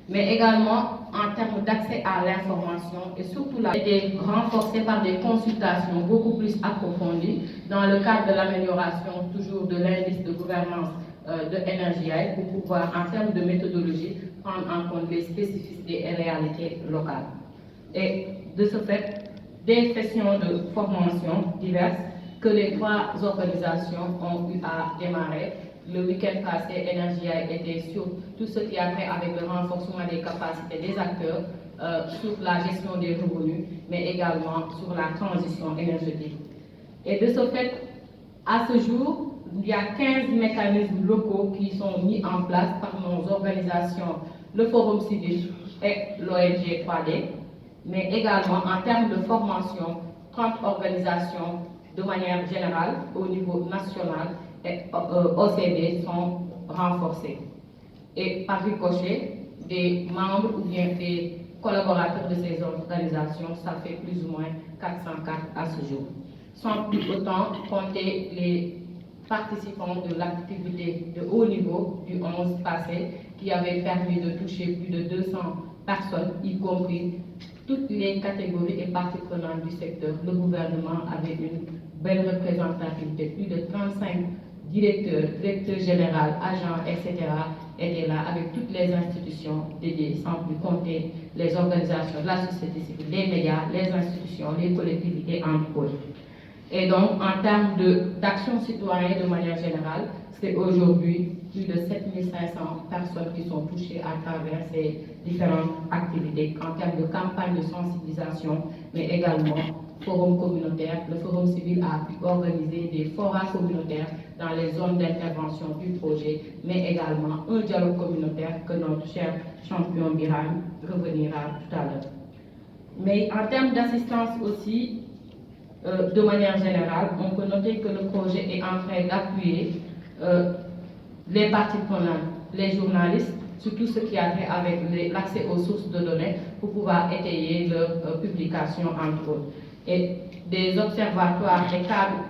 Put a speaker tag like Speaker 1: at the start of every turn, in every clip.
Speaker 1: mais également en termes d'accès à l'information et surtout a été renforcée par des consultations beaucoup plus approfondies dans le cadre de l'amélioration toujours de l'indice de gouvernance de NRJI pour pouvoir, en termes de méthodologie, prendre en compte les spécificités et réalités locales. Et de ce fait, des sessions de formation diverses que les trois organisations ont eu à démarrer. Le week-end passé, NRJI était sur tout ce qui a trait avec le renforcement des capacités des acteurs, sur la gestion des revenus, mais également sur la transition énergétique. Et de ce fait, à ce jour, il y a 15 mécanismes locaux qui sont mis en place par nos organisations, le Forum civil et l'ONG 3D, mais également en termes de formation, 30 organisations de manière générale au niveau national et OCD sont renforcées. Et par ricochet, des membres ou bien des collaborateurs de ces organisations, ça fait plus ou moins 404 à ce jour. Sans plus autant compter les participants de l'activité de haut niveau du 11 passé qui avait permis de toucher plus de 200 personnes, y compris toutes les catégories et parties prenantes du secteur. Le gouvernement avait une belle représentativité, plus de 35 directeurs, directeurs généraux, agents, etc. étaient là avec toutes les institutions dédiées, sans plus compter les organisations de la société civile, les médias, les institutions, les collectivités, entre autres. Et donc, en termes d'action citoyenne de manière générale, c'est aujourd'hui plus de 7500 personnes qui sont touchées à travers ces différentes activités en termes de campagne de sensibilisation, mais également forum communautaire. Le forum civil a pu organiser des forats communautaires dans les zones d'intervention du projet, mais également un dialogue communautaire que notre cher champion Biram revenira tout à l'heure. Mais en termes d'assistance aussi, de manière générale, on peut noter que le projet est en train d'appuyer les parties prenantes, les journalistes, sur tout ce qui a trait avec l'accès aux sources de données pour pouvoir étayer leur publication, entre autres. Et des observatoires et cadres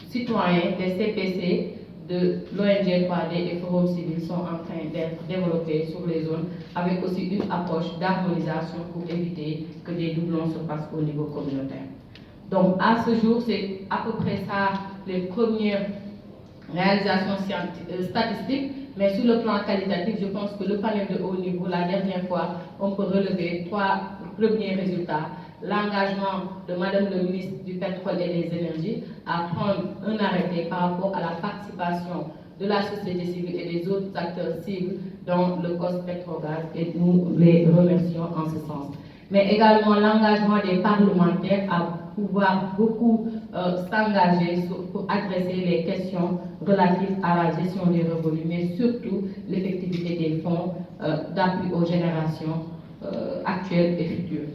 Speaker 1: citoyens, des CPC, de l'ONG 3D et Forum Civil sont en train d'être développés sur les zones avec aussi une approche d'harmonisation pour éviter que des doublons se passent au niveau communautaire. Donc à ce jour, c'est à peu près ça les premières réalisations statistiques, mais sur le plan qualitatif, je pense que le panel de haut niveau, la dernière fois, on peut relever 3 premiers résultats. L'engagement de Madame le ministre du Pétrole et des Énergies à prendre un arrêté par rapport à la participation de la société civile et des autres acteurs cibles dans le COS Pétrogaz, et nous les remercions en ce sens. Mais également l'engagement des parlementaires à pouvoir beaucoup s'engager pour adresser les questions relatives à la gestion des revenus, mais surtout l'effectivité des fonds d'appui aux générations actuelles et futures.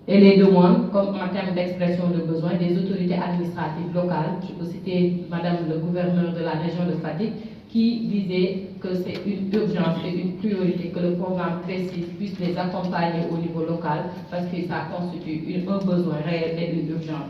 Speaker 1: Et les demandes, comme en termes d'expression de besoins des autorités administratives locales, je peux citer Madame le gouverneur de la région de Fatick, qui disait que c'est une urgence et une priorité que le programme précis puisse les accompagner au niveau local, parce que ça constitue un besoin réel et une urgence.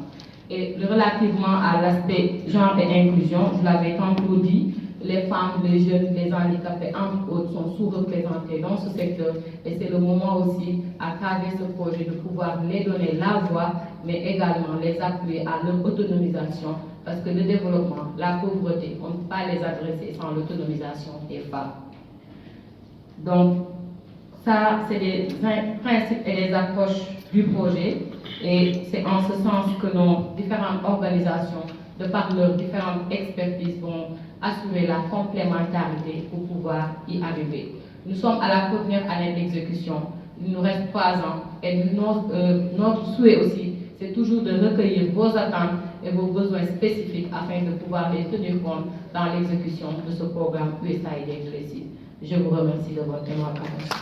Speaker 1: Et relativement à l'aspect genre et inclusion, je l'avais tantôt dit, les femmes, les jeunes, les handicapés, entre autres, sont sous-représentés dans ce secteur. Et c'est le moment aussi, à travers ce projet, de pouvoir les donner la voix, mais également les appuyer à leur autonomisation. Parce que le développement, la pauvreté, on ne peut pas les adresser sans l'autonomisation des femmes. Donc, ça, c'est des principes et des approches du projet. Et c'est en ce sens que nos différentes organisations, de par leurs différentes expertises, vont assurer la complémentarité pour pouvoir y arriver. Nous sommes à la première année d'exécution. Il nous reste 3 ans. Et notre souhait aussi, c'est toujours de recueillir vos attentes et vos besoins spécifiques afin de pouvoir les tenir compte dans l'exécution de ce programme USAID précis. Je vous remercie de votre attention.